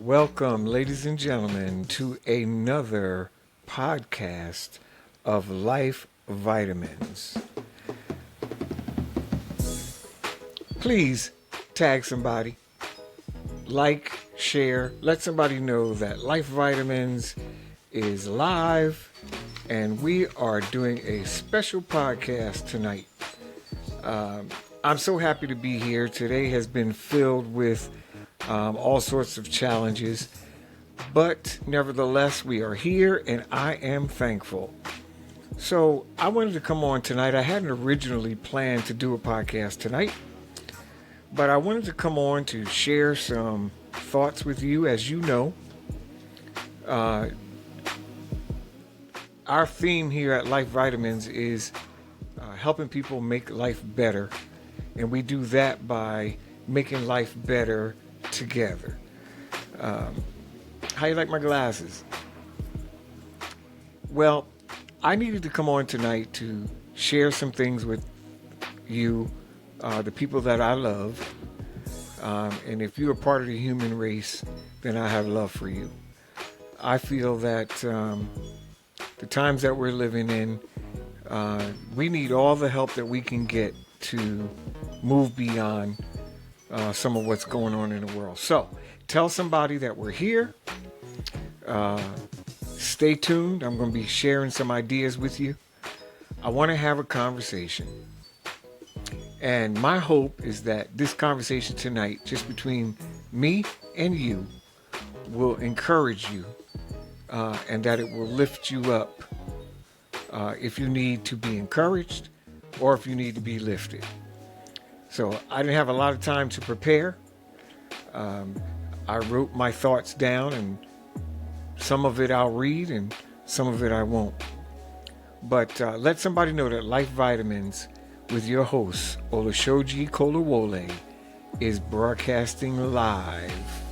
Welcome, ladies and gentlemen, to another podcast of Life Vitamins. Please tag somebody, like, share, let somebody know that Life Vitamins is live and we are doing a special podcast tonight. I'm so happy to be here. Today has been filled with all sorts of challenges, but nevertheless, we are here and I am thankful. So I wanted to come on tonight. I hadn't originally planned to do a podcast tonight, but I wanted to come on to share some thoughts with you. As you know, our theme here at Life Vitamins is helping people make life better, and we do that by making life better together. How you like my glasses? Well, I needed to come on tonight to share some things with you, the people that I love. And if you're a part of the human race, then I have love for you. I feel that the times that we're living in, we need all the help that we can get to move beyond some of what's going on in the world. So tell somebody that we're here. Stay tuned. I'm going to be sharing some ideas with you. I want to have a conversation. And my hope is that this conversation tonight, just between me and you, will encourage you and that it will lift you up if you need to be encouraged or if you need to be lifted. So I didn't have a lot of time to prepare. I wrote my thoughts down, and some of it I'll read and some of it I won't. But let somebody know that Life Vitamins with your host, Olusoji Kolawole, is broadcasting live.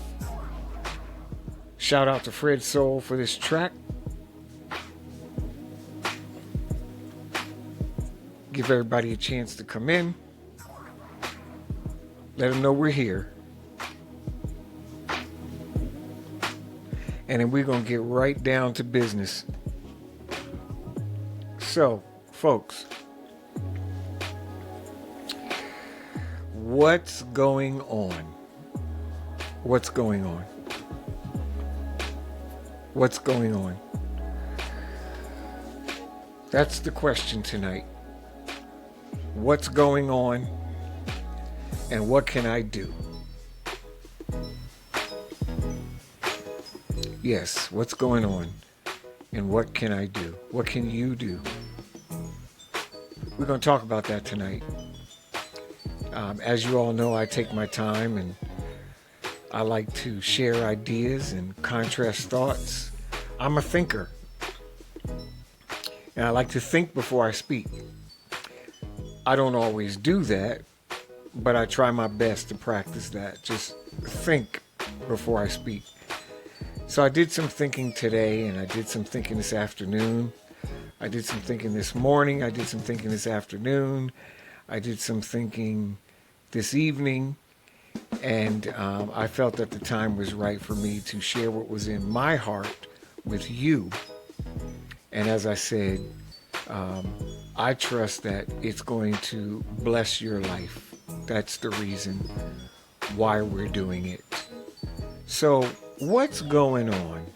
Shout out to Fred Soul for this track. Give everybody a chance to come in. Let them know we're here. And then we're going to get right down to business. So, folks, what's going on? What's going on? What's going on? That's the question tonight. What's going on? And what can I do? Yes, what's going on? And what can I do? What can you do? We're going to talk about that tonight. As you all know, I take my time and I like to share ideas and contrast thoughts. I'm a thinker. And I like to think before I speak. I don't always do that, but I try my best to practice that. Just think before I speak. So I did some thinking today, and I did some thinking this afternoon. I did some thinking this morning. I did some thinking this afternoon. I did some thinking this evening. And I felt that the time was right for me to share what was in my heart with you. And as I said, I trust that it's going to bless your life. That's the reason why we're doing it. So, what's going on?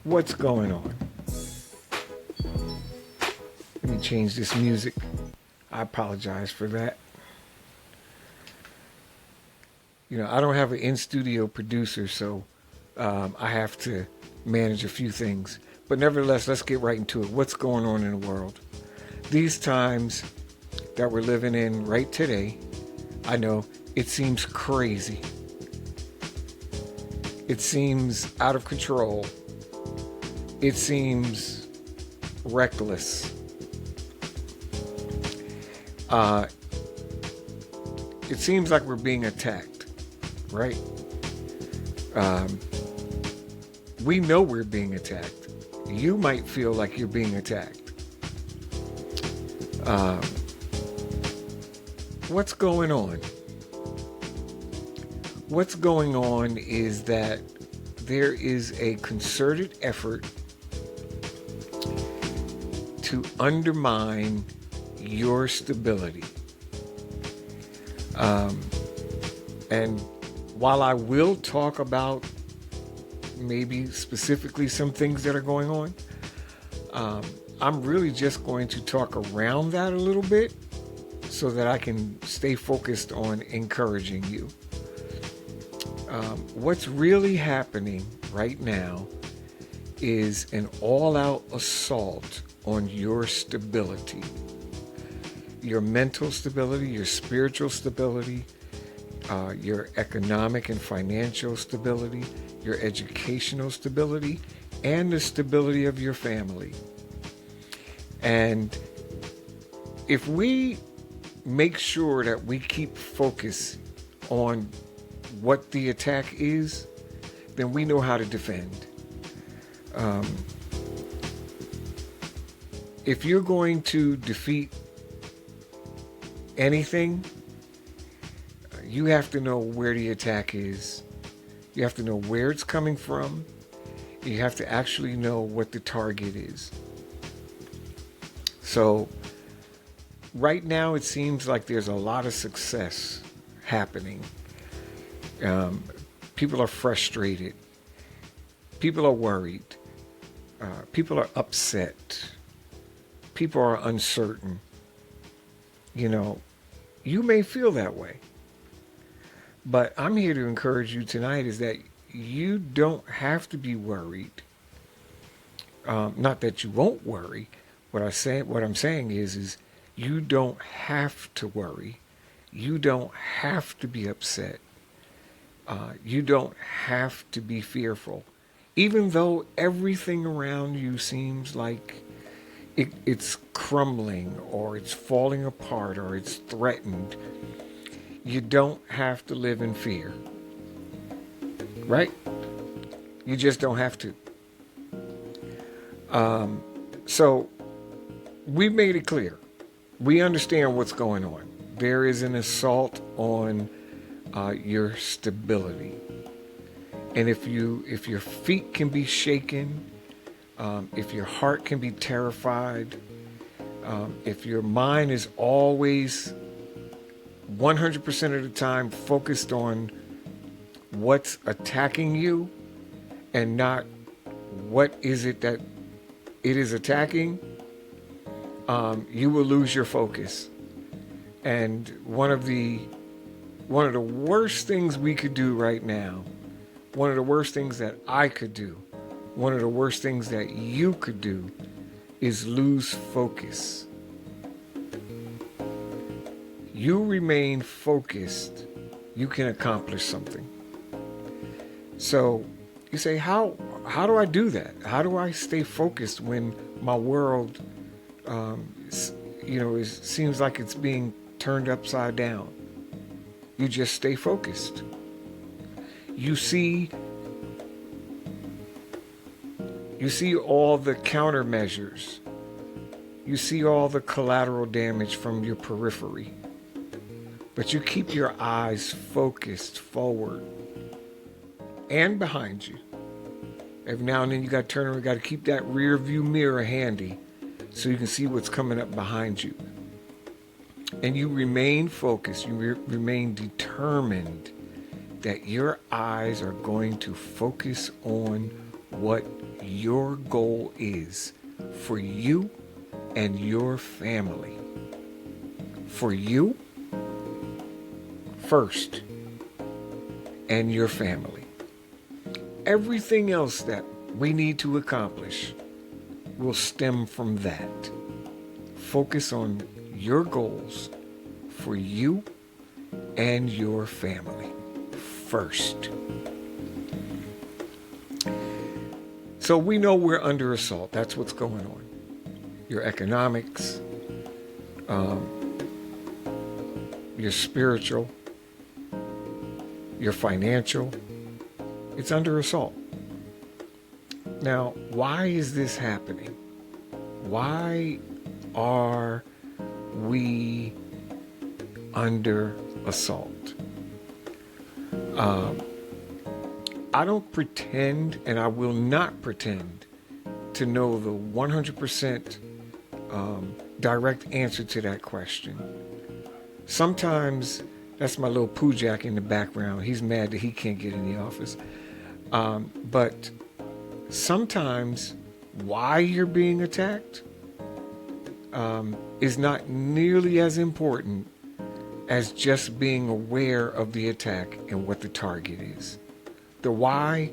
What's going on? Let me change this music. I apologize for that. You know, I don't have an in-studio producer, so I have to manage a few things. But nevertheless, let's get right into it. What's going on in the world? These times that we're living in right today, I know it seems crazy. It seems out of control. It seems reckless. It seems like we're being attacked, right? We know we're being attacked. You might feel like you're being attacked. what's going on? What's going on is that there is a concerted effort to undermine your stability. And while I will talk about maybe specifically some things that are going on, I'm really just going to talk around that a little bit so that I can stay focused on encouraging you. What's really happening right now is an all-out assault on your stability, your mental stability, your spiritual stability, your economic and financial stability, your educational stability, and the stability of your family. And if we make sure that we keep focus on what the attack is, then we know how to defend. If you're going to defeat anything, you have to know where the attack is. You have to know where it's coming from. You have to actually know what the target is. So right now it seems like there's a lot of success happening. People are frustrated. People are worried. People are upset. People are uncertain. You may feel that way. But I'm here to encourage you tonight is that you don't have to be worried. Not that you won't worry. What I'm saying is you don't have to worry. You don't have to be upset. You don't have to be fearful. Even though everything around you seems like it's crumbling or it's falling apart or it's threatened, you don't have to live in fear. Right? You just don't have to. So we've made it clear. We understand what's going on. There is an assault on your stability. And if your feet can be shaken, if your heart can be terrified, if your mind is always 100% of the time focused on what's attacking you and not what is it that it is attacking, you will lose your focus. And one of the worst things we could do right now, one of the worst things that I could do, one of the worst things that you could do is lose focus. You remain focused, you can accomplish something. So you say, how do I do that? How do I stay focused when my world, seems like it's being turned upside down? You just stay focused. You see all the countermeasures. You see all the collateral damage from your periphery. But you keep your eyes focused forward and behind you. Every now and then you got to turn around, got to keep that rear view mirror handy so you can see what's coming up behind you. And you remain focused, you remain determined that your eyes are going to focus on what your goal is for you and your family. For you first and your family. Everything else that we need to accomplish will stem from that. Focus on your goals for you and your family first. So we know we're under assault. That's what's going on. Your economics, your spiritual, your financial, it's under assault. Now, why is this happening? Why are we under assault. I don't pretend, and I will not pretend, to know the 100% direct answer to that question. Sometimes, that's my little poo jack in the background. He's mad that he can't get in the office. But sometimes why you're being attacked is not nearly as important as just being aware of the attack and what the target is. The why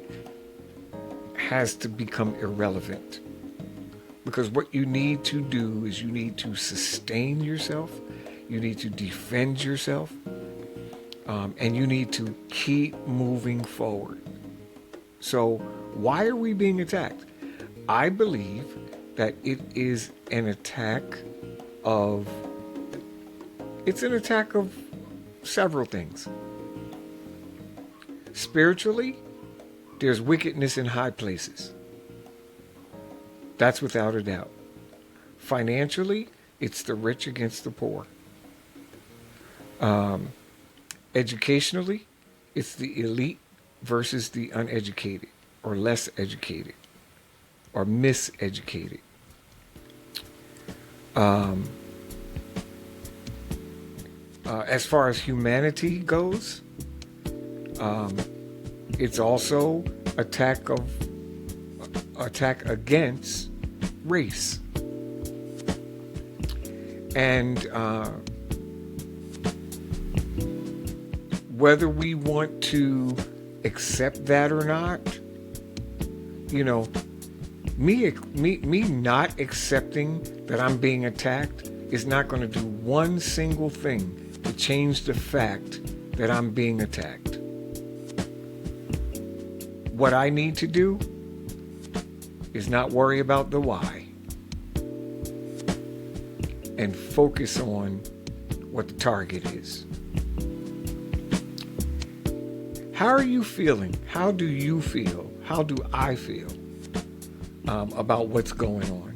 has to become irrelevant, because what you need to do is you need to sustain yourself, you need to defend yourself, and you need to keep moving forward. So why are we being attacked? I believe that it is an attack of several things. Spiritually, there's wickedness in high places. That's without a doubt. Financially, it's the rich against the poor. Educationally, it's the elite versus the uneducated, or less educated, or miseducated. As far as humanity goes, it's also attack against race. And whether we want to accept that or not, me not accepting that I'm being attacked is not going to do one single thing to change the fact that I'm being attacked. What I need to do is not worry about the why and focus on what the target is. How are you feeling? How do you feel? How do I feel about what's going on?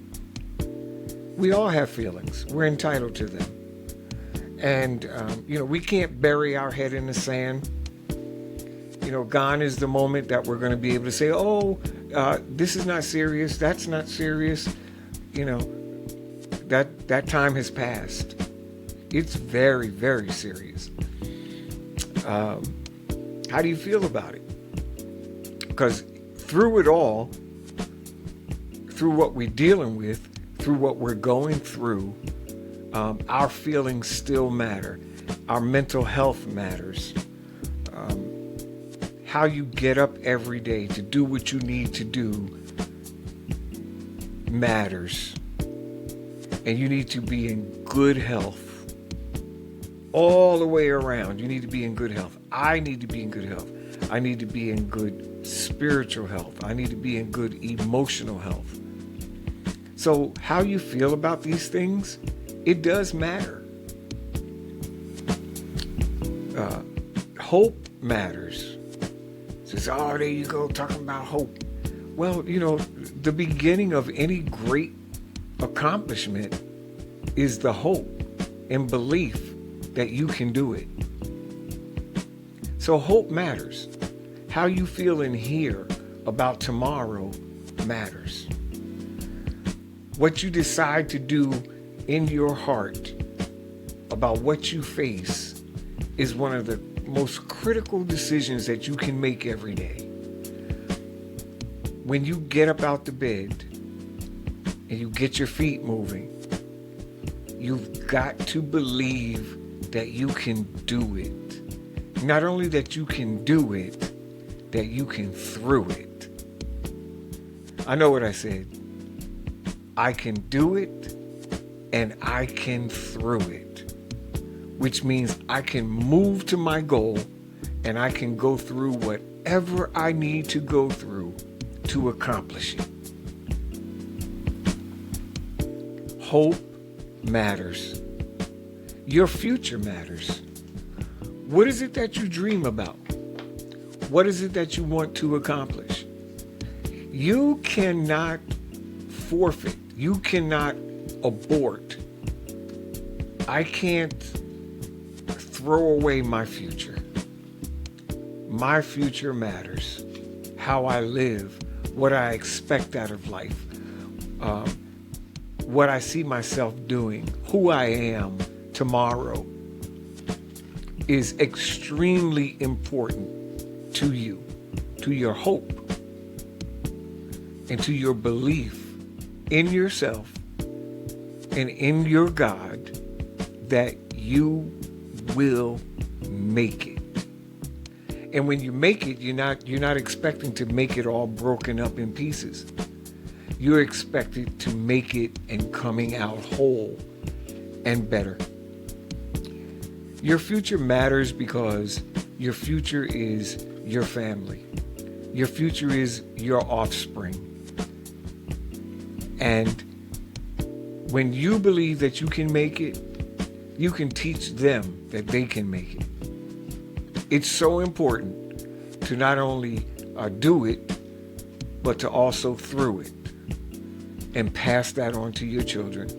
We all have feelings. We're entitled to them. And, we can't bury our head in the sand. Gone is the moment that we're going to be able to say, this is not serious. That's not serious. That time has passed. It's very, very serious. How do you feel about it? Because through it all, through what we're dealing with, through what we're going through, our feelings still matter. Our mental health matters. How you get up every day to do what you need to do matters. And you need to be in good health. All the way around, you need to be in good health. I need to be in good health. I need to be in good spiritual health. I need to be in good emotional health. So how you feel about these things, it does matter. Hope matters. Says, there you go, talking about hope. Well, the beginning of any great accomplishment is the hope and belief that you can do it. So hope matters. How you feel in here about tomorrow matters. What you decide to do in your heart about what you face is one of the most critical decisions that you can make every day. When you get up out the bed and you get your feet moving, you've got to believe that you can do it. Not only that you can do it, that you can through it. I know what I said. I can do it and I can through it, which means I can move to my goal and I can go through whatever I need to go through to accomplish it. Hope matters. Your future matters. What is it that you dream about? What is it that you want to accomplish? You cannot forfeit. You cannot abort. I can't throw away my future. My future matters. How I live, what I expect out of life, what I see myself doing, who I am tomorrow is extremely important to you, to your hope, and to your belief in yourself and in your God that you will make it. And when you make it, you're not expecting to make it all broken up in pieces. You're expected to make it and coming out whole and better. Your future matters because your future is your family. Your future is your offspring. And when you believe that you can make it, you can teach them that they can make it. It's so important to not only do it, but to also through it and pass that on to your children.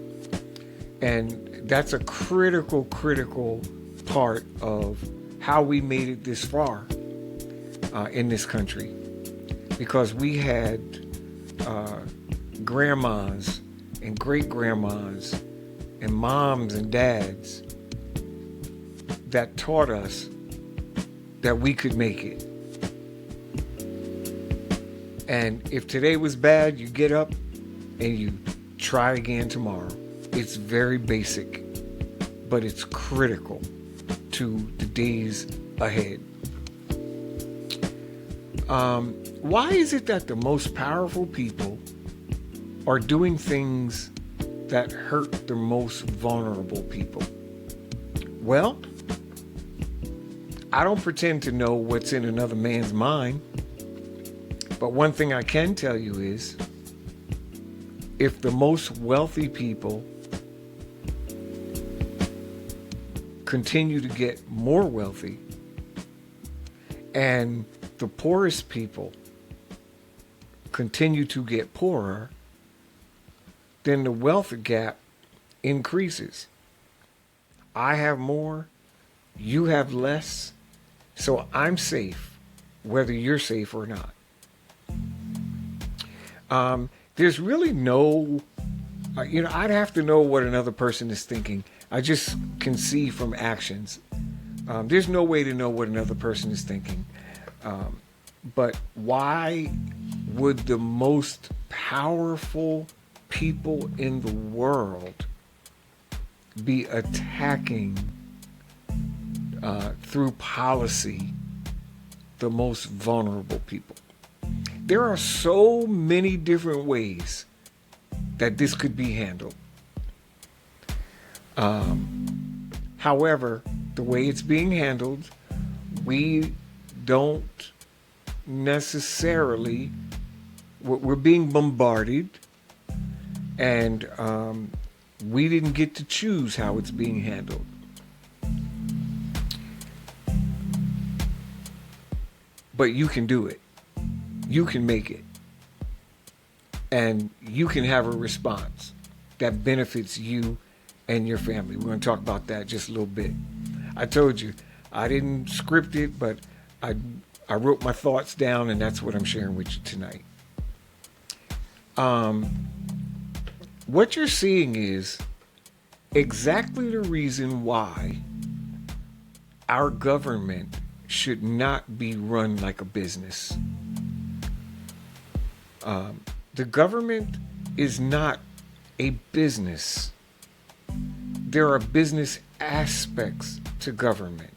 And that's a critical part of how we made it this far in this country. Because we had grandmas and great-grandmas and moms and dads that taught us that we could make it. And if today was bad, you get up and you try again tomorrow. It's very basic, but it's critical to the days ahead. Why is it that the most powerful people are doing things that hurt the most vulnerable people? Well, I don't pretend to know what's in another man's mind, but one thing I can tell you is, if the most wealthy people continue to get more wealthy and the poorest people continue to get poorer, then the wealth gap increases. I have more, you have less, so I'm safe, whether you're safe or not. There's really no, I'd have to know what another person is thinking. I just can see from actions. There's no way to know what another person is thinking. But why would the most powerful people in the world be attacking through policy the most vulnerable people? There are so many different ways that this could be handled. However, the way it's being handled, we don't necessarily, we're being bombarded, and we didn't get to choose how it's being handled. But you can do it. You can make it. And you can have a response that benefits you and your family. We're going to talk about that just a little bit. I told you, I didn't script it, but I wrote my thoughts down, and that's what I'm sharing with you tonight. What you're seeing is exactly the reason why our government should not be run like a business. The government is not a business. There are business aspects to government,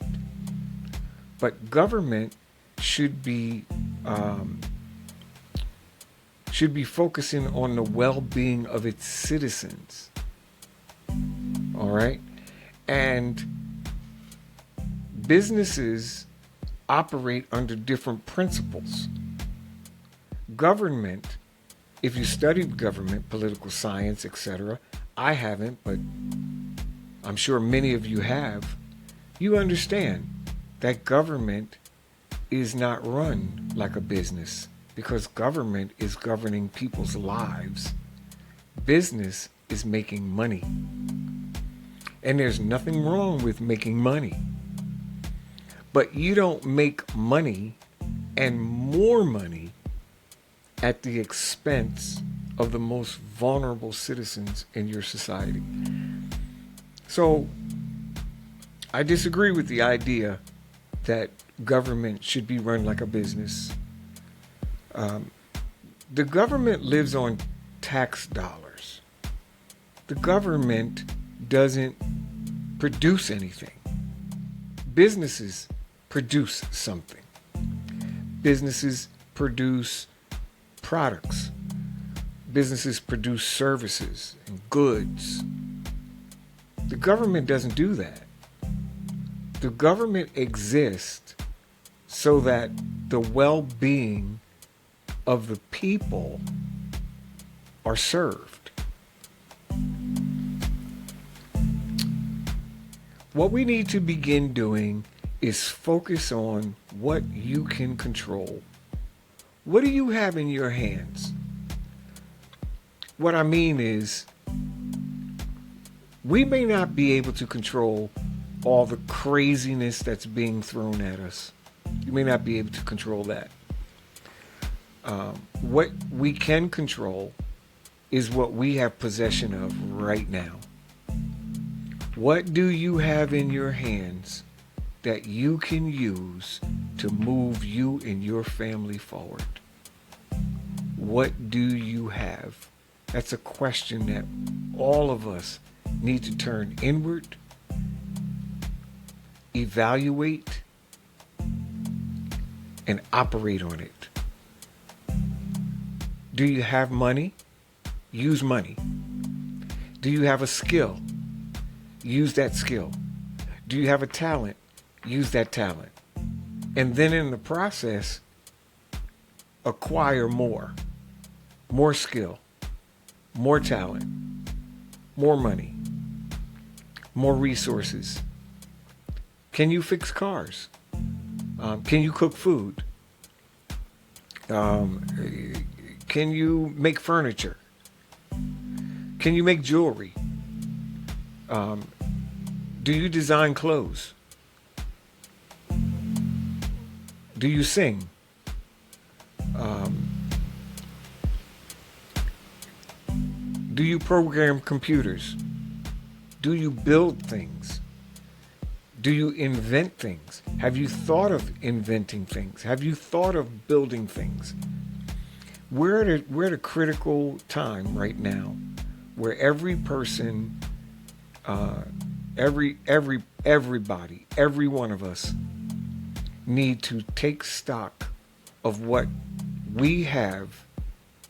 but government should be focusing on the well-being of its citizens. All right, and businesses operate under different principles. Government, if you studied government, political science, etc., I haven't, but I'm sure many of you have, you understand that government is not run like a business, because government is governing people's lives. Business is making money. And there's nothing wrong with making money. But you don't make money and more money at the expense of the most vulnerable citizens in your society. So I disagree with the idea that government should be run like a business. The government lives on tax dollars. The government doesn't produce anything. Businesses produce something. Businesses produce products. Businesses produce services and goods. The government doesn't do that. The government exists so that the well-being of the people are served. What we need to begin doing is focus on what you can control. What do you have in your hands? What I mean is, we may not be able to control all the craziness that's being thrown at us. You may not be able to control that. What we can control is what we have possession of right now. What do you have in your hands that you can use to move you and your family forward? What do you have? That's a question that all of us need to turn inward, evaluate, and operate on it. Do you have money? Use money. Do you have a skill? Use that skill. Do you have a talent? Use that talent. And then in the process, acquire more skill, more talent, more money, more resources. Can you fix cars? Can you cook food? Can you make furniture? Can you make jewelry? Do you design clothes? Do you sing? Do you program computers? Do you build things? Do you invent things? Have you thought of inventing things? Have you thought of building things? We're at a critical time right now where every person, everybody, every one of us need to take stock of what we have,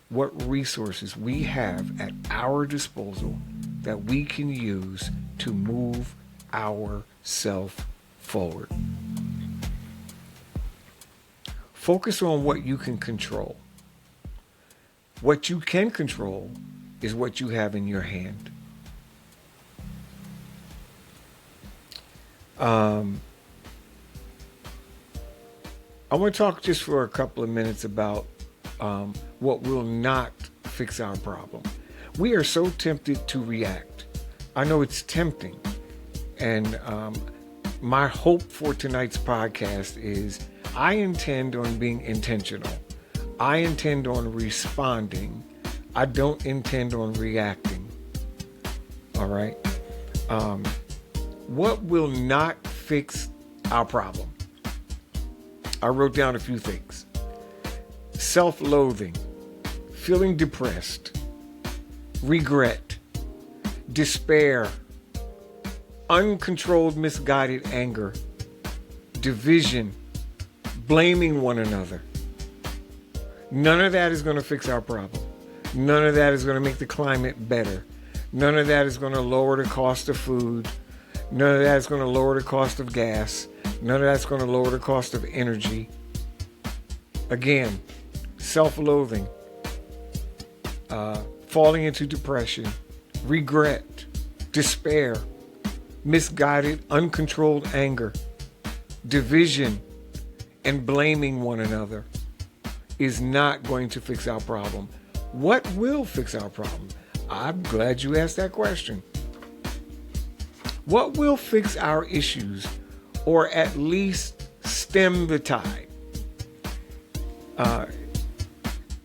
what resources we have at our disposal that we can use to move ourselves forward. Focus on what you can control. What you can control is what you have in your hand. I want to talk just for a couple of minutes about what will not fix our problem. We are so tempted to react. I know it's tempting. And my hope for tonight's podcast is I intend on being intentional. I intend on responding. I don't intend on reacting. All right? What will not fix our problem? I wrote down a few things. Self-loathing, feeling depressed, regret, despair, uncontrolled, misguided anger, division, blaming one another. None of that is going to fix our problem. None of that is going to make the climate better. None of that is going to lower the cost of food. None of that is going to lower the cost of gas. None of that's going to lower the cost of energy. Again, self-loathing, falling into depression, regret, despair, misguided, uncontrolled anger, division, and blaming one another is not going to fix our problem. What will fix our problem? I'm glad you asked that question. What will fix our issues, or at least stem the tide. Uh,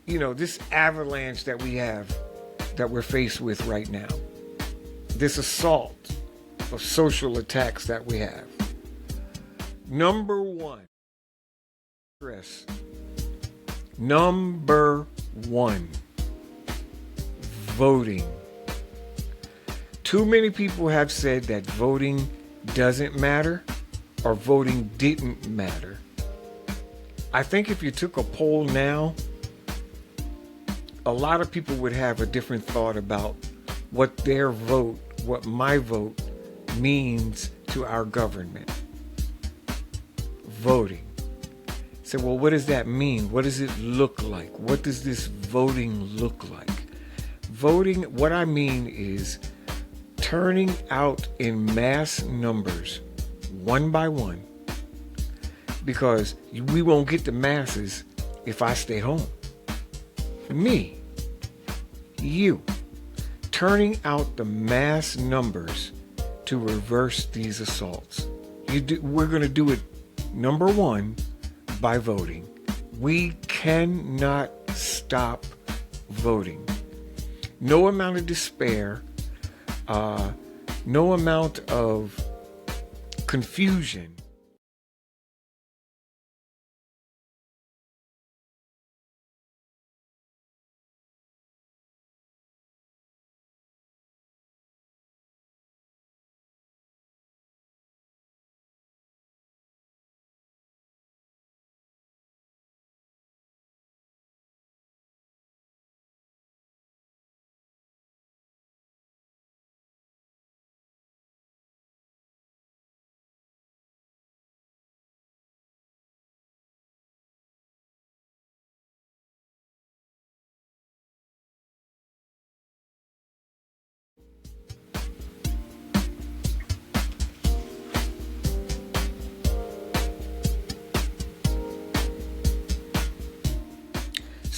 this avalanche that we have, that we're faced with right now, this assault of social attacks that we have. Number one, stress. Number one, voting. Too many people have said that voting doesn't matter or voting didn't matter. I think if you took a poll now, a lot of people would have a different thought about what their vote, what my vote means to our government. Voting. So, well, what does that mean? What does it look like? What does this voting look like? Voting, what I mean is turning out in mass numbers, one by one, because we won't get the masses if I stay home. Me, you, turning out the mass numbers to reverse these assaults. We're going to do it, number one, by voting. We cannot stop voting. No amount of despair, no amount of confusion.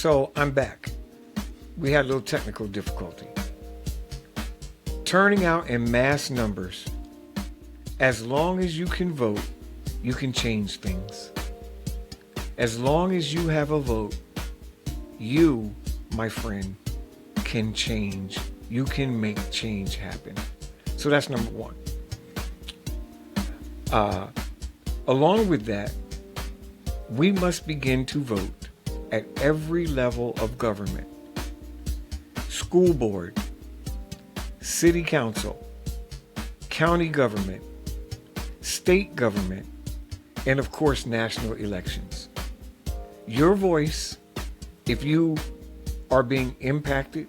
So I'm back. We had a little technical difficulty. Turning out in mass numbers. As long as you can vote, you can change things. As long as you have a vote, you, my friend, can change. You can make change happen. So that's number one. Along with that, we must begin to vote at every level of government. School board, city council, county government, state government, and of course, national elections. Your voice, if you are being impacted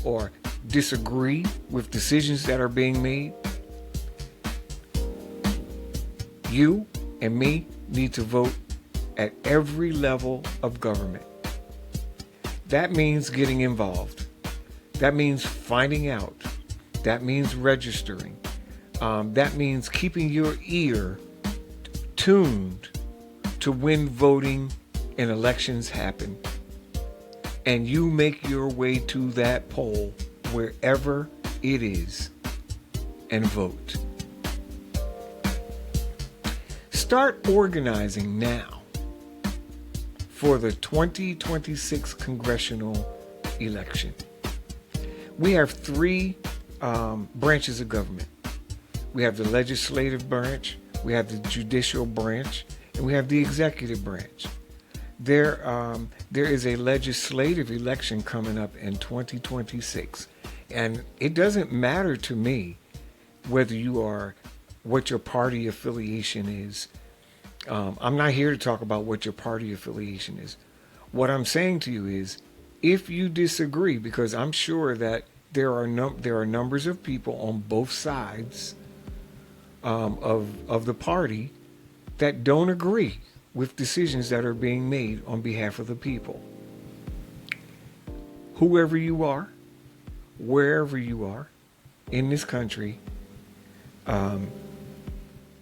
or disagree with decisions that are being made, you and me need to vote at every level of government. That means getting involved. That means finding out. That means registering. That means keeping your ear tuned to when voting and elections happen. And you make your way to that poll wherever it is and vote. Start organizing now for the 2026 congressional election. We have three branches of government. We have the legislative branch, we have the judicial branch, and we have the executive branch. There is a legislative election coming up in 2026, and it doesn't matter to me whether you are, what your party affiliation is. I'm not here to talk about what your party affiliation is. What I'm saying to you is, if you disagree, because I'm sure that there are numbers of people on both sides of the party that don't agree with decisions that are being made on behalf of the people. Whoever you are, wherever you are in this country,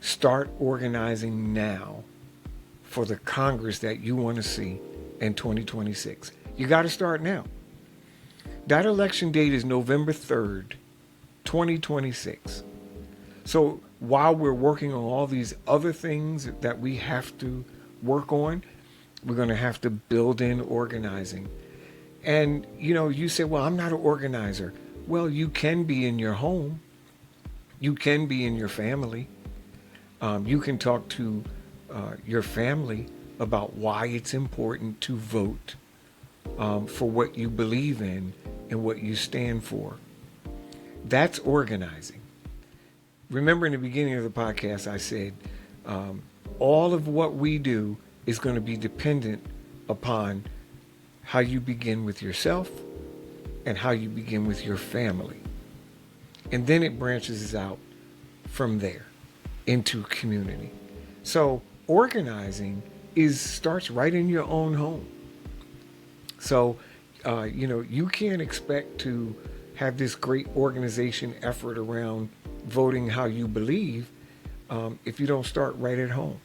start organizing now for the Congress that you want to see in 2026. You got to start now. That election date is November 3rd, 2026. So while we're working on all these other things that we have to work on, we're going to have to build in organizing. And, you say, well, I'm not an organizer. Well, you can be in your home. You can be in your family. You can talk to your family about why it's important to vote for what you believe in and what you stand for. That's organizing. Remember in the beginning of the podcast, I said all of what we do is going to be dependent upon how you begin with yourself and how you begin with your family. And then it branches out from there into community. So organizing starts right in your own home. So, you can't expect to have this great organization effort around voting how you believe if you don't start right at home.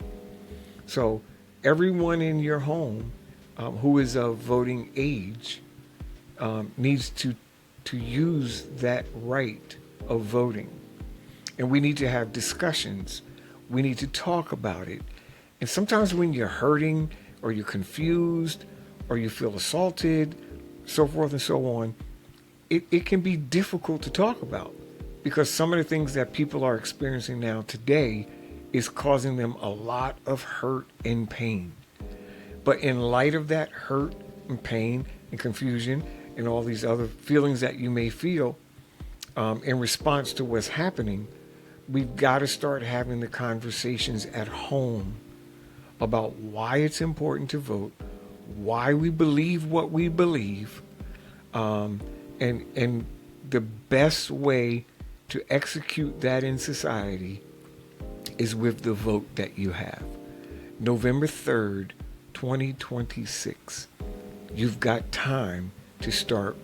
So everyone in your home who is of voting age needs to use that right of voting. And we need to have discussions. We need to talk about it. And sometimes when you're hurting or you're confused or you feel assaulted, so forth and so on, it can be difficult to talk about because some of the things that people are experiencing now today is causing them a lot of hurt and pain. But in light of that hurt and pain and confusion and all these other feelings that you may feel in response to what's happening, we've got to start having the conversations at home about why it's important to vote, why we believe what we believe, and the best way to execute that in society is with the vote that you have. November 3rd, 2026. You've got time to start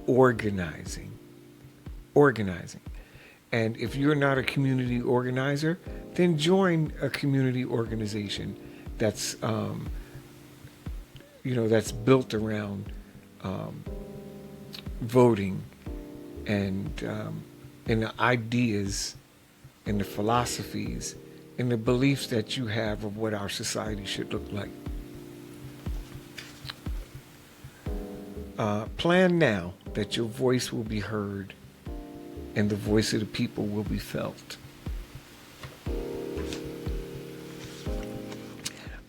organizing. And if you're not a community organizer, then join a community organization that's that's built around voting and the ideas and the philosophies and the beliefs that you have of what our society should look like. Plan now that your voice will be heard and the voice of the people will be felt.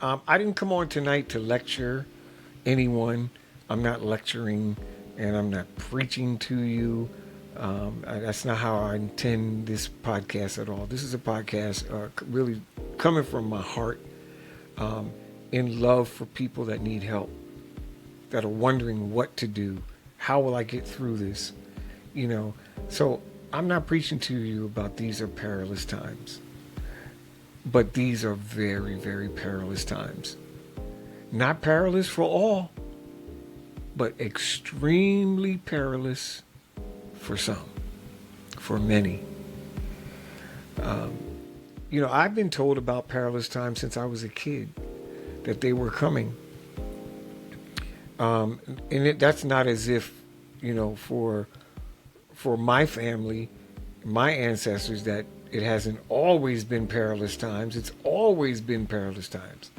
I didn't come on tonight to lecture anyone. I'm not lecturing and I'm not preaching to you. That's not how I intend this podcast at all. This is a podcast really coming from my heart in love for people that need help, that are wondering what to do. How will I get through this? So I'm not preaching to you about these are perilous times, but these are very, very perilous times. Not perilous for all, but extremely perilous for some, for many. I've been told about perilous times since I was a kid, that they were coming. That's not as if, for my family, my ancestors, that it hasn't always been perilous times. It's always been perilous times.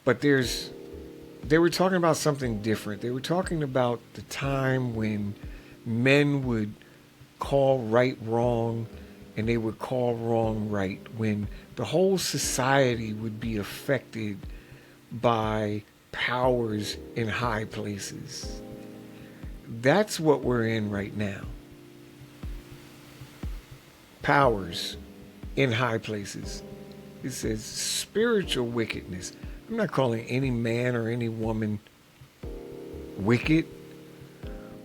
But they were talking about something different. They were talking about the time when men would call right wrong and they would call wrong right, when the whole society would be affected by powers in high places. That's what we're in right now. Powers in high places. It says spiritual wickedness. I'm not calling any man or any woman wicked,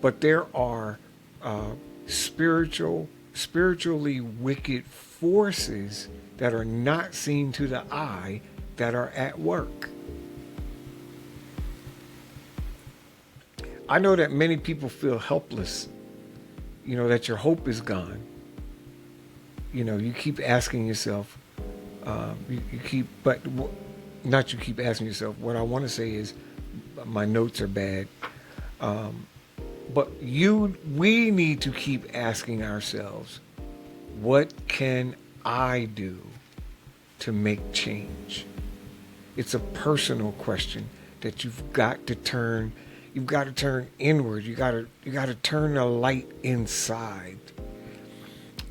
but there are spiritually wicked forces that are not seen to the eye that are at work. I know that many people feel helpless, that your hope is gone. You keep asking yourself, not you keep asking yourself, what I want to say is, my notes are bad. But we need to keep asking ourselves, What can I do to make change? It's a personal question that you've got to turn inward. You got to turn the light inside.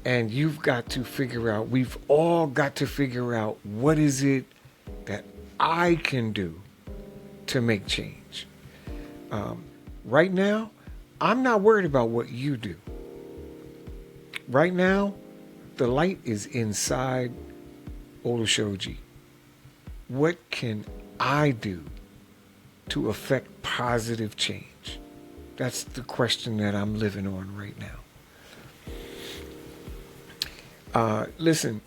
And you've got to figure out, we've all got to figure out, what is it that I can do to make change? Right now, I'm not worried about what you do. Right now, the light is inside Olushoji. What can I do to affect positive change? That's the question that I'm living on right now. Listen,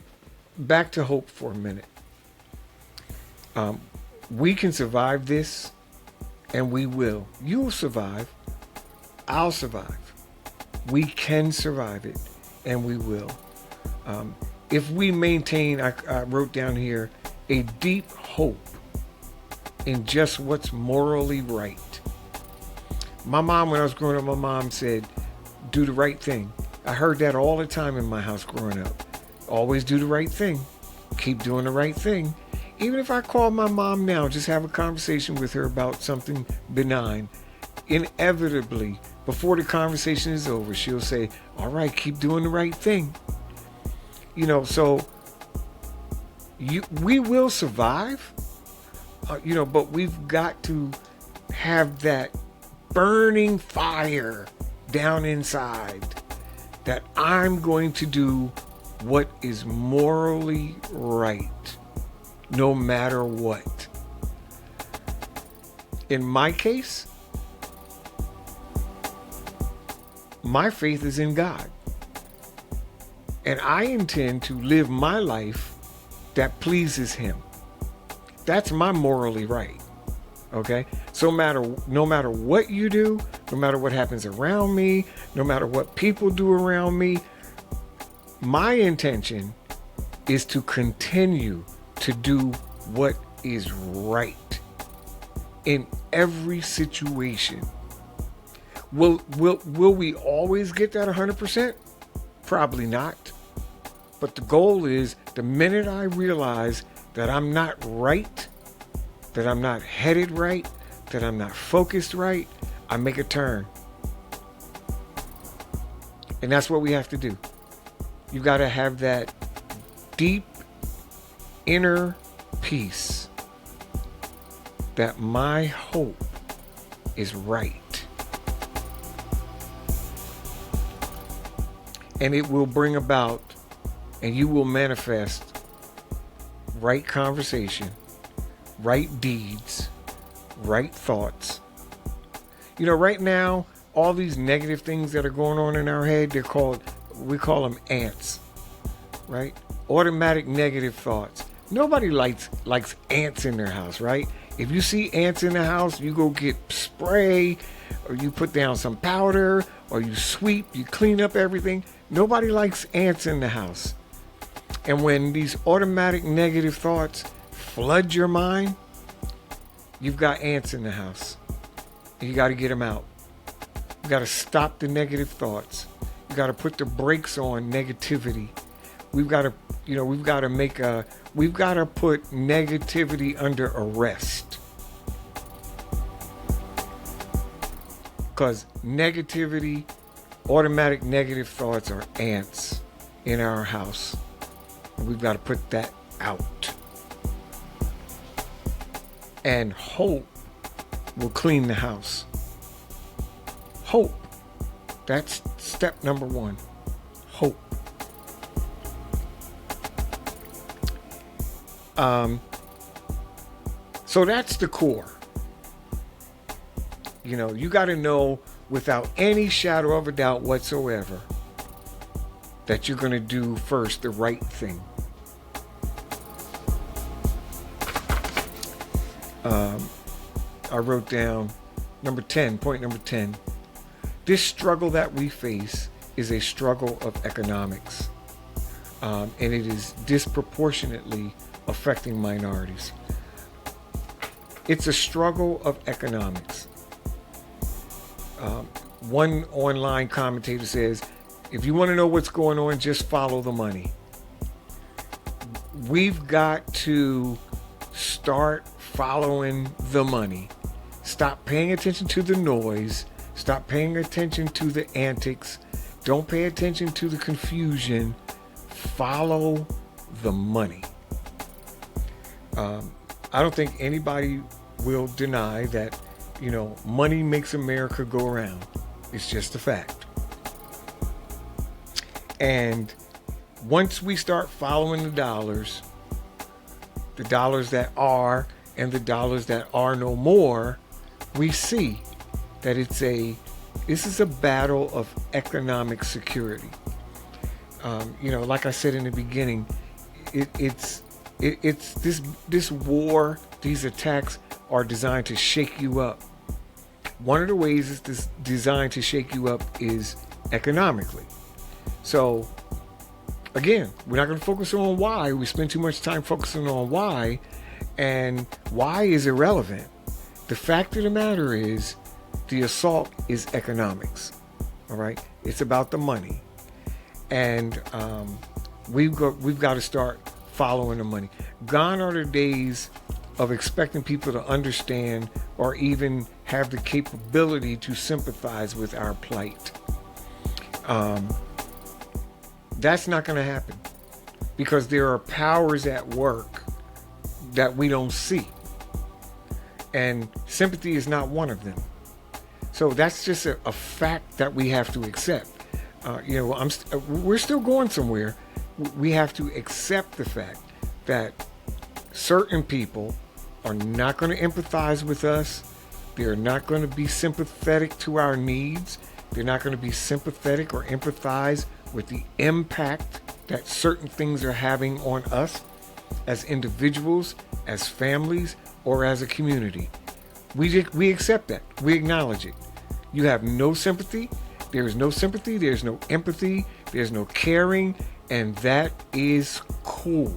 back to hope for a minute. We can survive this, and we will. You'll survive. I'll survive. We can survive it, and we will. If we maintain, I wrote down here, a deep hope in just what's morally right. My mom, when I was growing up, my mom said, do the right thing. I heard that all the time in my house growing up. Always do the right thing. Keep doing the right thing. Even if I call my mom now, just have a conversation with her about something benign, inevitably, before the conversation is over, she'll say, all right, keep doing the right thing. So we will survive, but we've got to have that burning fire down inside that I'm going to do what is morally right, no matter what. In my case, my faith is in God. And I intend to live my life that pleases Him. That's my morally right. Okay? So no matter what you do, no matter what happens around me, no matter what people do around me, my intention is to continue to do what is right in every situation. Will we always get that 100%? Probably not. But the goal is, the minute I realize that I'm not right, that I'm not headed right, that I'm not focused right, I make a turn. And that's what we have to do. You got to have that deep inner peace that my hope is right. And it will bring about, and you will manifest, right conversation, right deeds, right thoughts. Right now, all these negative things that are going on in our head, we call them ants, right? Automatic negative thoughts. Nobody likes ants in their house, right? If you see ants in the house, you go get spray, or you put down some powder, or you sweep, you clean up everything. Nobody likes ants in the house. And when these automatic negative thoughts flood your mind, you've got ants in the house. And you got to get them out. You got to stop the negative thoughts. You got to put the brakes on negativity. We've got to put negativity under arrest. Because negativity, automatic negative thoughts are ants in our house. And we've got to put that out. And hope will clean the house. Hope. That's step number one. Hope. So that's the core. You got to know without any shadow of a doubt whatsoever that you're going to do first the right thing. I wrote down point number 10. This struggle that we face is a struggle of economics. And it is disproportionately affecting minorities. It's a struggle of economics. One online commentator says If you want to know what's going on, just follow the money. We've got to start following the money. Stop paying attention to the noise. Stop paying attention to the antics. Don't pay attention to the confusion. Follow the money. I don't think anybody will deny that, money makes America go around. It's just a fact. And once we start following the dollars that are and the dollars that are no more, we see that this is a battle of economic security. Like I said in the beginning, it's this war, these attacks are designed to shake you up. One of the ways it's designed to shake you up is economically. So again, we're not going to focus on why. We spend too much time focusing on why, and why is irrelevant. The fact of the matter is, the assault is economics. All right, it's about the money, and we've got to start following the money. Gone are the days of expecting people to understand or even have the capability to sympathize with our plight. That's not going to happen, because there are powers at work that we don't see, and sympathy is not one of them. So that's just a fact that we have to accept. We're still going somewhere. We have to accept the fact that certain people are not going to empathize with us. They're not going to be sympathetic to our needs. They're not going to be sympathetic or empathize with the impact that certain things are having on us as individuals, as families, or as a community. We accept that. We acknowledge it. You have no sympathy. There is no sympathy. There's no empathy. There's no caring. And that is cool.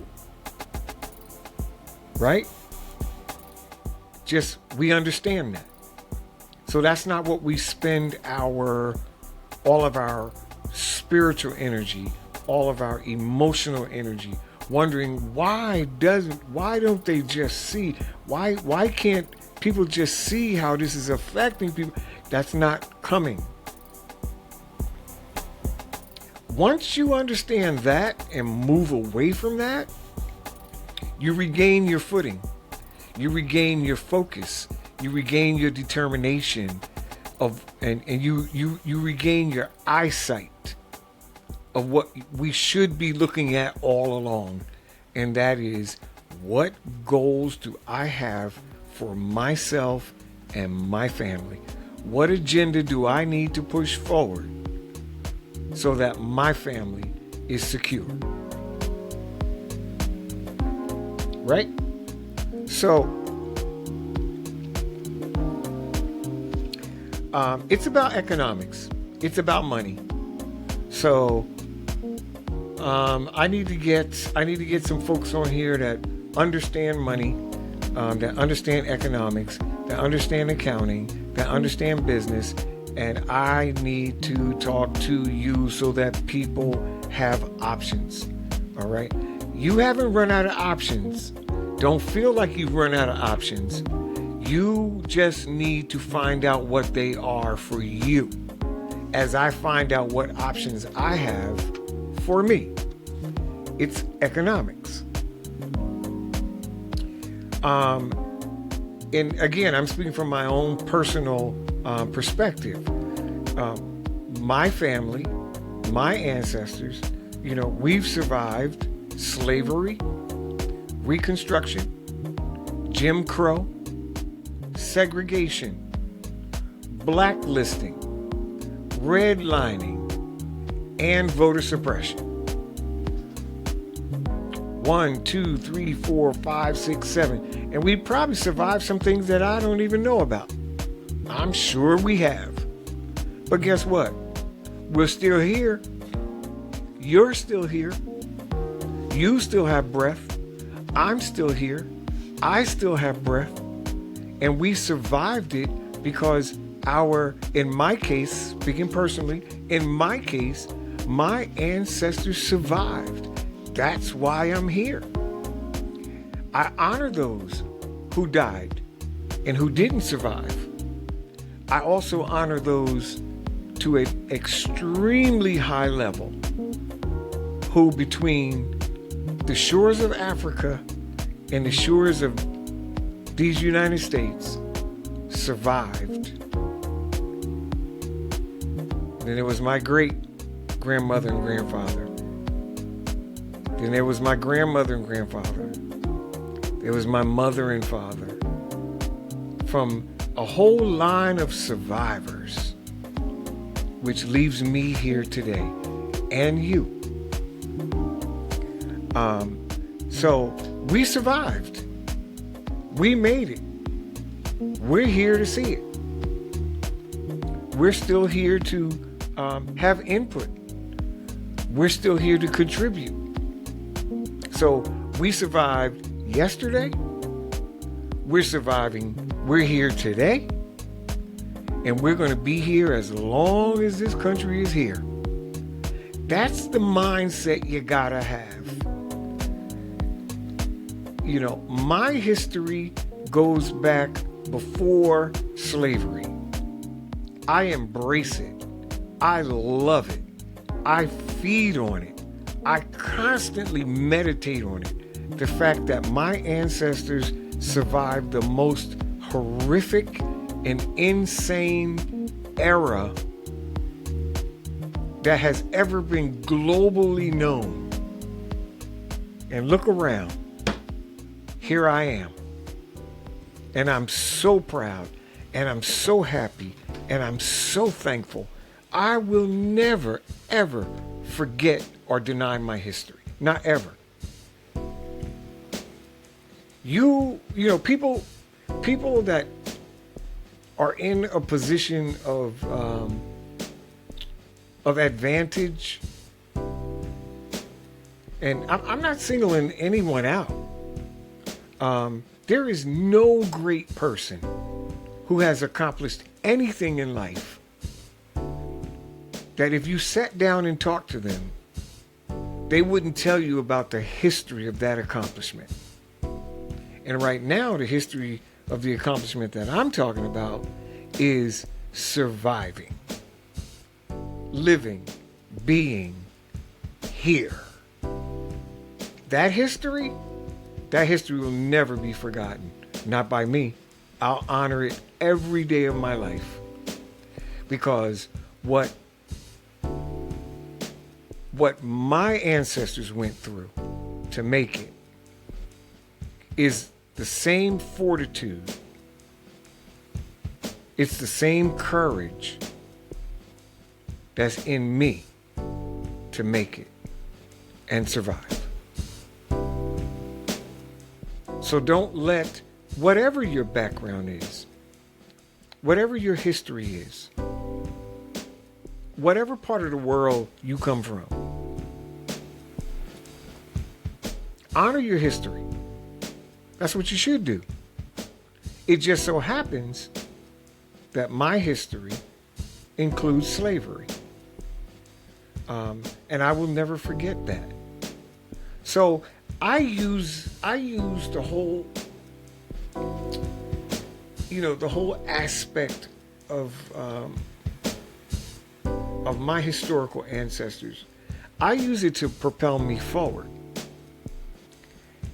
Right? Just, we understand that. So that's not what we spend all of our spiritual energy, all of our emotional energy, wondering why don't they just see? Why can't people just see how this is affecting people? That's not coming. Once you understand that and move away from that, you regain your footing. You regain your focus. You regain your determination and you regain your eyesight of what we should be looking at all along. And that is, what goals do I have for myself and my family? What agenda do I need to push forward so that my family is secure? Right? So, it's about economics. It's about money. So, I need to get some folks on here that understand money, that understand economics, that understand accounting, that understand business, and I need to talk to you so that people have options. All right? You haven't run out of options. Don't feel like you've run out of options. You just need to find out what they are for you, as I find out what options I have for me. It's economics. And again, I'm speaking from my own personal perspective. My family, my ancestors, we've survived slavery, Reconstruction, Jim Crow, segregation, blacklisting, redlining, and voter suppression. 1, 2, 3, 4, 5, 6, 7. And we probably survived some things that I don't even know about. I'm sure we have. But guess what? We're still here. You're still here. You still have breath. I'm still here. I still have breath. And we survived it because in my case, speaking personally, in my case, My ancestors survived. That's why I'm here. I honor those who died and who didn't survive. I also honor those to an extremely high level who, between the shores of Africa and the shores of these United States, survived. And there was my great grandmother and grandfather. Then there was my grandmother and grandfather. There was my mother and father. From a whole line of survivors, which leaves me here today, and you. So we survived. We made it. We're here to see it. We're still here to have input. We're still here to contribute. So we survived yesterday. We're surviving. We're here today. And we're going to be here as long as this country is here. That's the mindset you gotta have. You know, my history goes back before slavery. I embrace it. I love it. I feed on it. I constantly meditate on it. The fact that my ancestors survived the most horrific and insane era that has ever been globally known. And look around. Here I am. And I'm so proud, and I'm so happy, and I'm so thankful. I will never, ever forget or deny my history. Not ever. You know, people that are in a position of advantage, and I'm not singling anyone out. There is no great person who has accomplished anything in life that if you sat down and talked to them, they wouldn't tell you about the history of that accomplishment. And right now, the history of the accomplishment that I'm talking about is surviving, living, being here. That history will never be forgotten. Not by me. I'll honor it every day of my life. Because what my ancestors went through to make it is the same fortitude. It's the same courage that's in me to make it and survive. So don't let whatever your background is, whatever your history is, whatever part of the world you come from, honor your history. That's what you should do. It just so happens that my history includes slavery. And I will never forget that. So I use the whole, the whole aspect of my historical ancestors. I use it to propel me forward.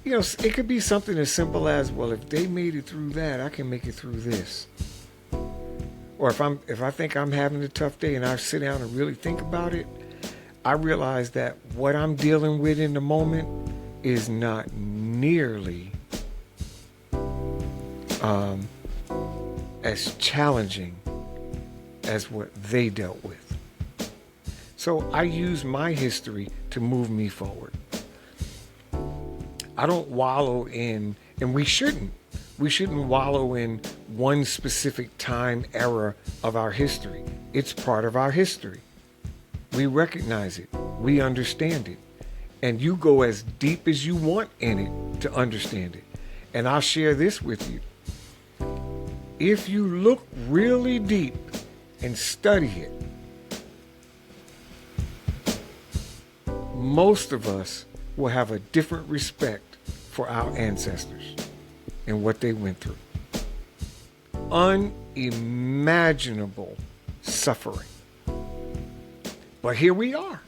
It could be something as simple as, well, if they made it through that, I can make it through this. Or if I think I'm having a tough day and I sit down and really think about it, I realize that what I'm dealing with in the moment is not nearly as challenging as what they dealt with. So I use my history to move me forward. I don't wallow in, and we shouldn't wallow in one specific time era of our history. It's part of our history. We recognize it. We understand it. And you go as deep as you want in it to understand it. And I'll share this with you. If you look really deep and study it, most of us will have a different respect for our ancestors and what they went through. Unimaginable suffering. But here we are.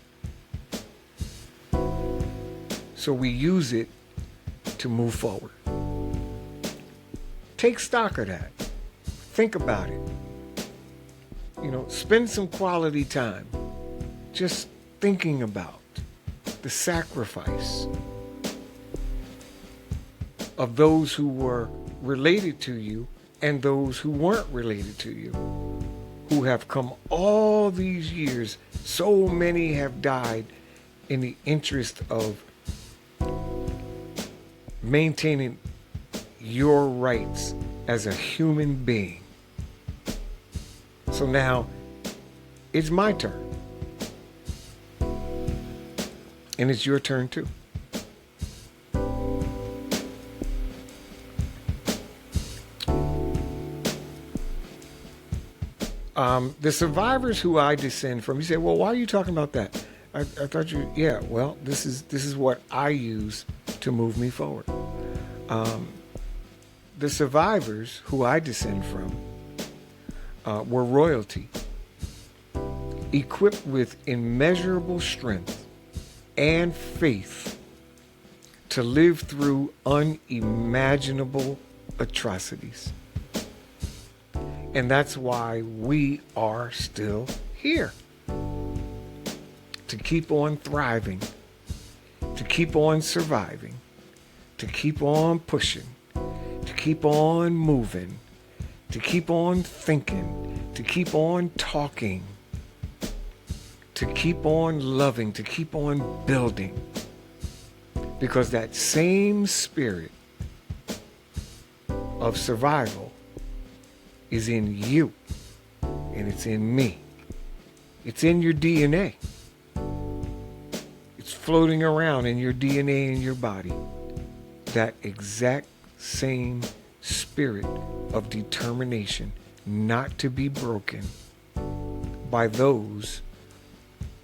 So we use it to move forward. Take stock of that. Think about it. Spend some quality time just thinking about the sacrifice of those who were related to you and those who weren't related to you, who have come all these years. So many have died in the interest of maintaining your rights as a human being. So now it's my turn. And it's your turn too. The survivors who I descend from, you say, well, why are you talking about that? I thought well, this is what I use to move me forward. The survivors who I descend from were royalty, equipped with immeasurable strength and faith to live through unimaginable atrocities. And that's why we are still here. To keep on thriving, to keep on surviving, to keep on pushing, to keep on moving, to keep on thinking, to keep on talking, to keep on loving, to keep on building. Because that same spirit of survival is in you, and it's in me. It's in your DNA. It's floating around in your DNA in your body. That exact same spirit of determination not to be broken by those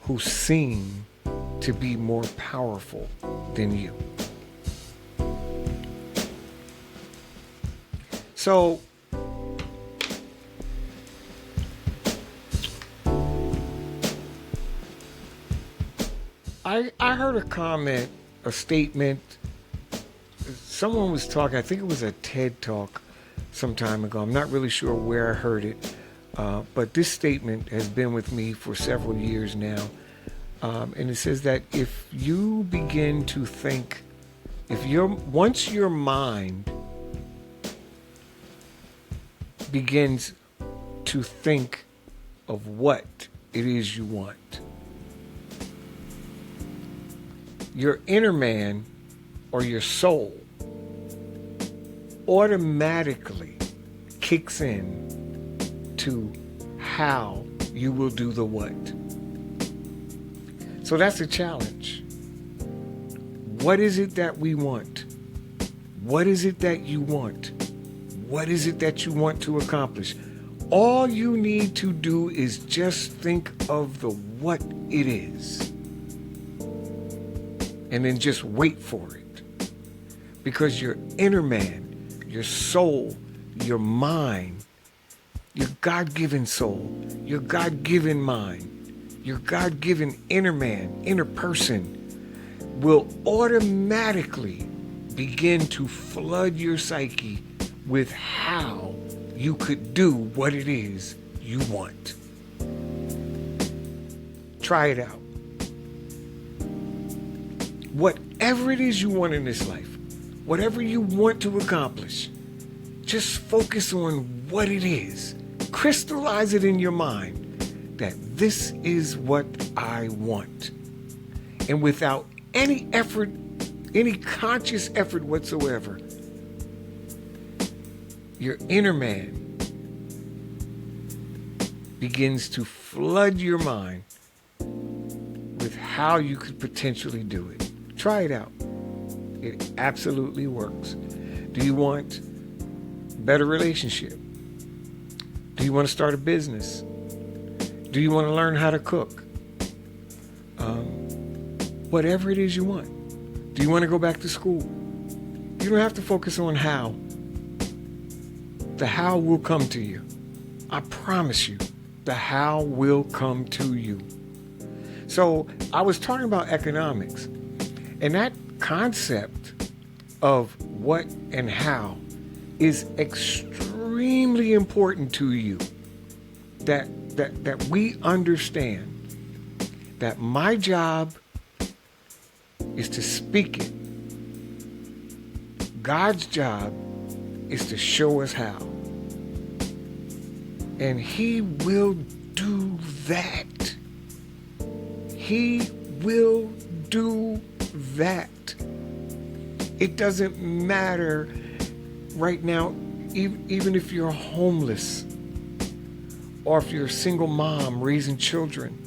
who seem to be more powerful than you. So, I heard a comment, a statement. Someone was talking, I think it was a TED Talk some time ago. I'm not really sure where I heard it, but this statement has been with me for several years now. And it says that if you begin to think, once your mind begins to think of what it is you want, your inner man or your soul automatically kicks in to how you will do the what. So that's a challenge. What is it that we want? What is it that you want? What is it that you want to accomplish? All you need to do is just think of the what it is. And then just wait for it. Because your inner man, your soul, your mind, your God-given soul, your God-given mind, your God-given inner man, inner person will automatically begin to flood your psyche with how you could do what it is you want. Try it out. Whatever it is you want in this life, whatever you want to accomplish, just focus on what it is. Crystallize it in your mind that this is what I want. And without any effort, any conscious effort whatsoever, your inner man begins to flood your mind with how you could potentially do it. Try it out. It absolutely works. Do you want a better relationship? Do you want to start a business? Do you want to learn how to cook? whatever it is you want. Do you want to go back to school? You don't have to focus on how. The how will come to you. I promise you, the how will come to you. So I was talking about economics, and that concept of what and how is extremely important to you. That we understand that my job is to speak it. God's job is to show us how. And He will do that. He will do that. It doesn't matter right now, even if you're homeless or if you're a single mom raising children.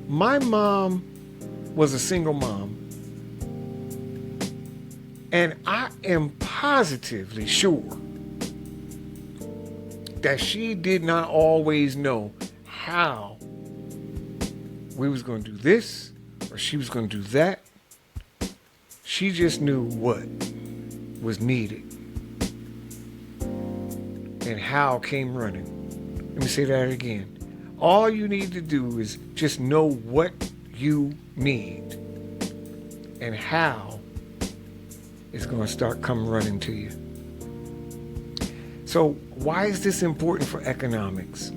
My mom was a single mom, and I am positively sure that she did not always know how we was going to do this or she was going to do that. She just knew what was needed and how came running. Let me say that again. All you need to do is just know what you need and how it's going to start coming running to you. So why is this important for economics?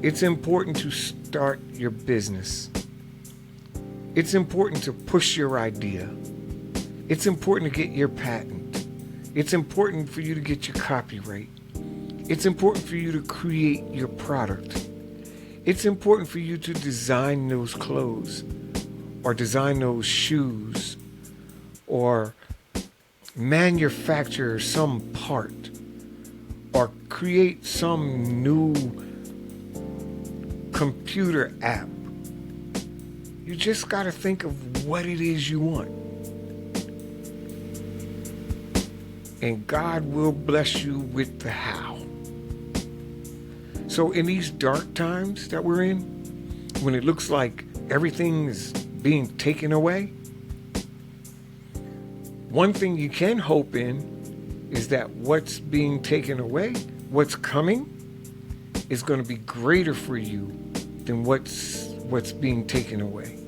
It's important to start your business. It's important to push your idea. It's important to get your patent. It's important for you to get your copyright. It's important for you to create your product. It's important for you to design those clothes or design those shoes or manufacture some part or create some new computer app. You just got to think of what it is you want. And God will bless you with the how. So in these dark times that we're in, when it looks like everything is being taken away, one thing you can hope in is that what's being taken away, what's coming, is going to be greater for you than what's being taken away.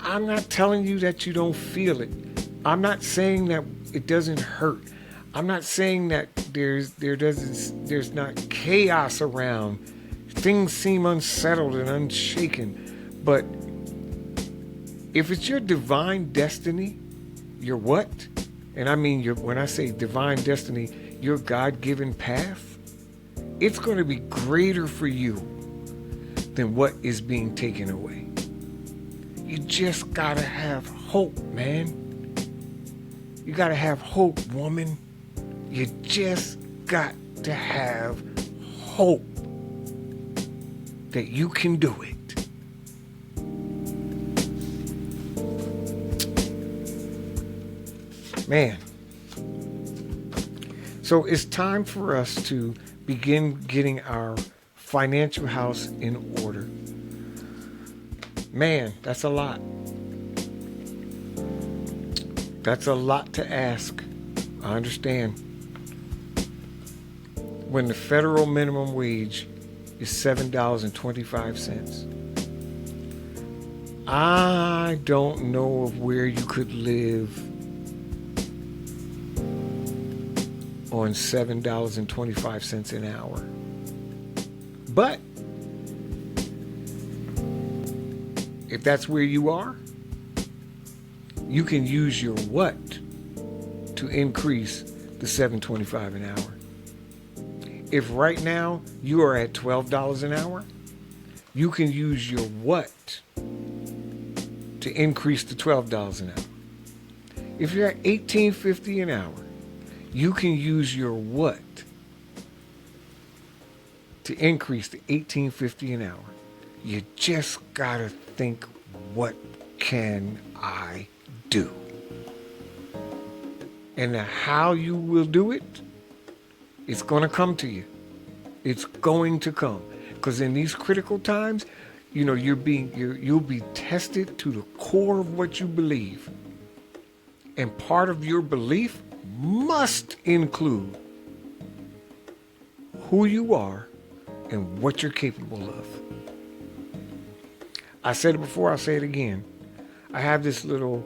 I'm not telling you that you don't feel it. I'm not saying that it doesn't hurt. I'm not saying that there's not chaos around. Things seem unsettled and unshaken. But if it's your divine destiny, your what? And I mean, when I say divine destiny, your God-given path, it's going to be greater for you than what is being taken away. You just got to have hope, man. You got to have hope, woman. You just got to have hope that you can do it. Man. So it's time for us to begin getting our financial house in order. Man, that's a lot. That's a lot to ask. I understand. When the federal minimum wage is $7.25. I don't know of where you could live on $7.25 an hour. But if that's where you are, you can use your what to increase the $7.25 an hour. If right now you are at $12 an hour, you can use your what to increase to $12 an hour. If you're at $18.50 an hour, you can use your what to increase to $18.50 an hour. You just gotta think, what can I do? And how you will do it, it's going to come to you. It's going to come. Because in these critical times, you'll be tested to the core of what you believe. And part of your belief must include who you are and what you're capable of. I said it before, I'll say it again. I have this little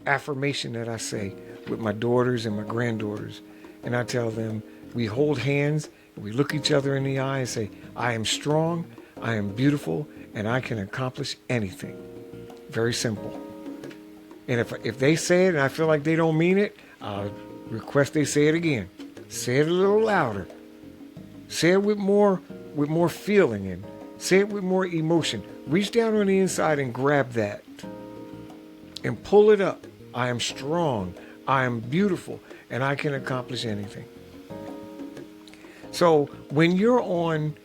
affirmation that I say with my daughters and my granddaughters. And I tell them, we hold hands, we look each other in the eye and say, I am strong, I am beautiful, and I can accomplish anything. Very simple. And if they say it and I feel like they don't mean it, I'll request they say it again. Say it a little louder. Say it with more feeling and say it with more emotion. Reach down on the inside and grab that and pull it up. I am strong. I am beautiful, and I can accomplish anything. So when you're on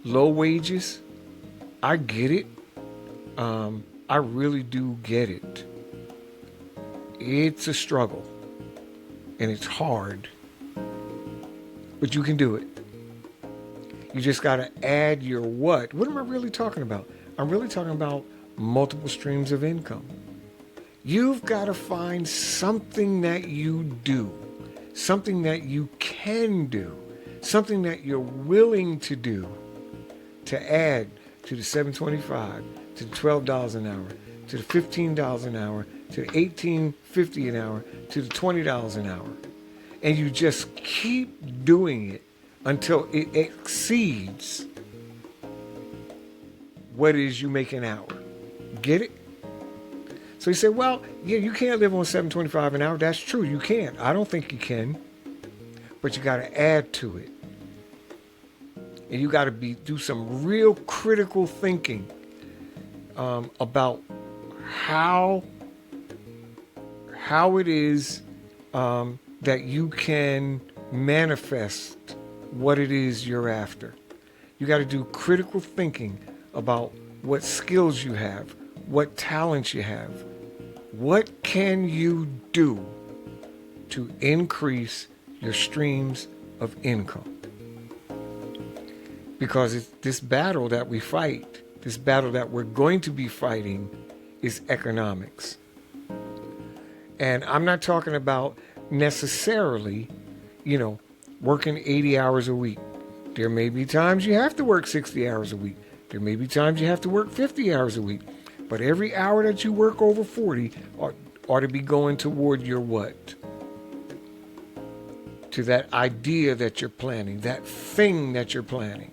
low wages, I get it. I really do get it. It's a struggle, and it's hard, but you can do it. You just got to add your what. What am I really talking about? I'm really talking about multiple streams of income. You've got to find something that you do, something that you can do, something that you're willing to do to add to the $7.25, to the $12 an hour, to the $15 an hour, to the $18.50 an hour, to the $20 an hour. And you just keep doing it until it exceeds what it is you make an hour. Get it? So you say, well, yeah, you can't live on $7.25 an hour. That's true, you can't. I don't think you can. But you got to add to it. And you got to do some real critical thinking about how it is that you can manifest what it is you're after. You got to do critical thinking about what skills you have, what talents you have. What can you do to increase your streams of income? Because it's this battle that we fight, this battle that we're going to be fighting is economics. And I'm not talking about necessarily, working 80 hours a week. There may be times you have to work 60 hours a week. There may be times you have to work 50 hours a week. But every hour that you work over 40 ought to be going toward your what? To that idea that you're planning, that thing that you're planning.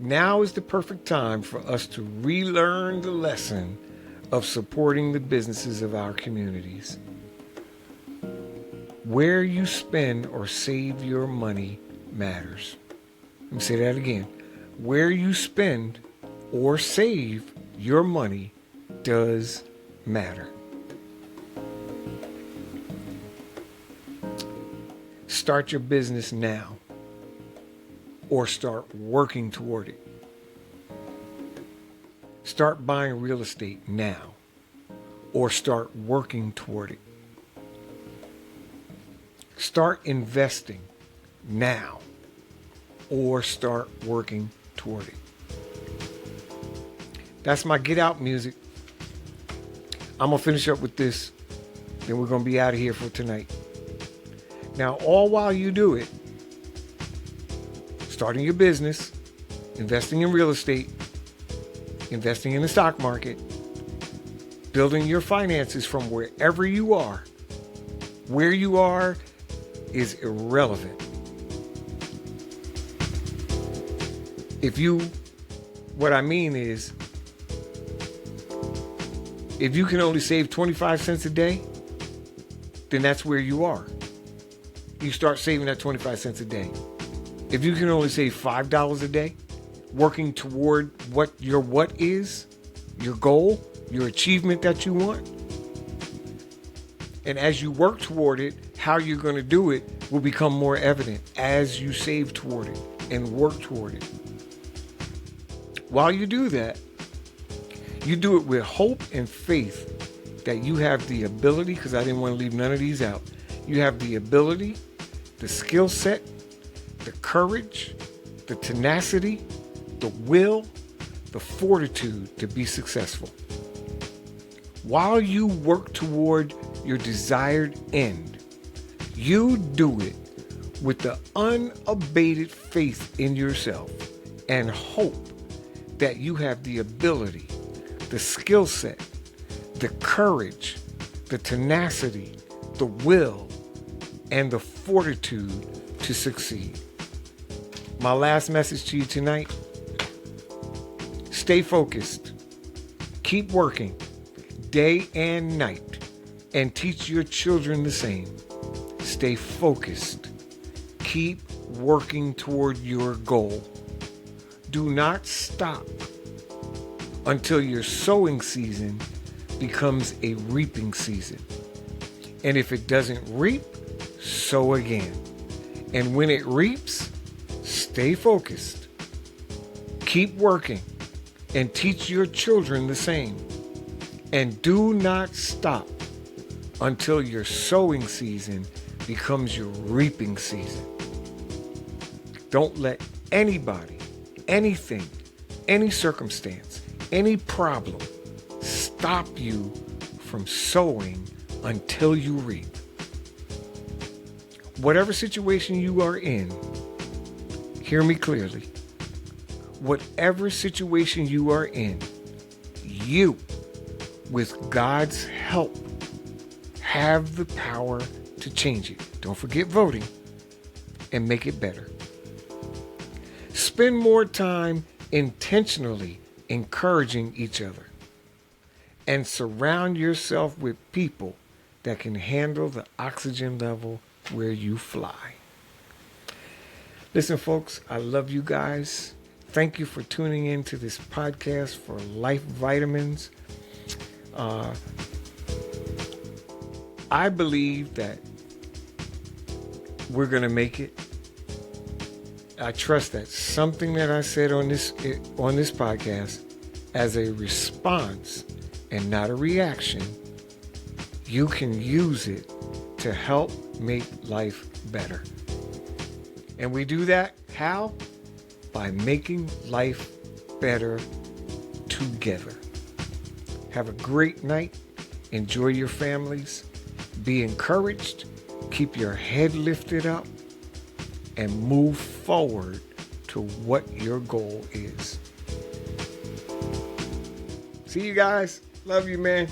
Now is the perfect time for us to relearn the lesson of supporting the businesses of our communities. Where you spend or save your money matters. Let me say that again. Where you spend or save your money does matter. Start your business now or start working toward it. Start buying real estate now or start working toward it. Start investing now or start working toward it. That's my get out music. I'm going to finish up with this, then we're going to be out of here for tonight. Now, all while you do it, starting your business, investing in real estate, investing in the stock market, building your finances from wherever you are. Where you are is irrelevant. What I mean is, if you can only save 25 cents a day, then that's where you are. You start saving that 25 cents a day. If you can only save $5 a day, working toward what is, your goal, your achievement that you want. And as you work toward it, how you're going to do it will become more evident as you save toward it and work toward it. While you do that, you do it with hope and faith that you have the ability, because I didn't want to leave none of these out, you have the ability the skill set, the courage, the tenacity, the will, the fortitude to be successful. While you work toward your desired end, you do it with the unabated faith in yourself and hope that you have the ability, the skill set, the courage, the tenacity, the will, and the fortitude to succeed. My last message to you tonight: stay focused, keep working day and night, and teach your children the same. Stay focused, keep working toward your goal. Do not stop until your sowing season becomes a reaping season. And if it doesn't reap, sow again. And when it reaps, stay focused. Keep working and teach your children the same. And do not stop until your sowing season becomes your reaping season. Don't let anybody, anything, any circumstance, any problem stop you from sowing until you reap. Whatever situation you are in, hear me clearly. Whatever situation you are in, you, with God's help, have the power to change it. Don't forget voting and make it better. Spend more time intentionally encouraging each other and surround yourself with people that can handle the oxygen level where you fly. Listen, folks, I love you guys. Thank you for tuning in to this podcast for Life Vitamins. I believe that we're going to make it. I trust that something that I said on this podcast, as a response and not a reaction, you can use it to help make life better. And we do that how? By making life better together. Have a great night. Enjoy your families. Be encouraged. Keep your head lifted up and move forward to what your goal is. See you guys. Love you, man.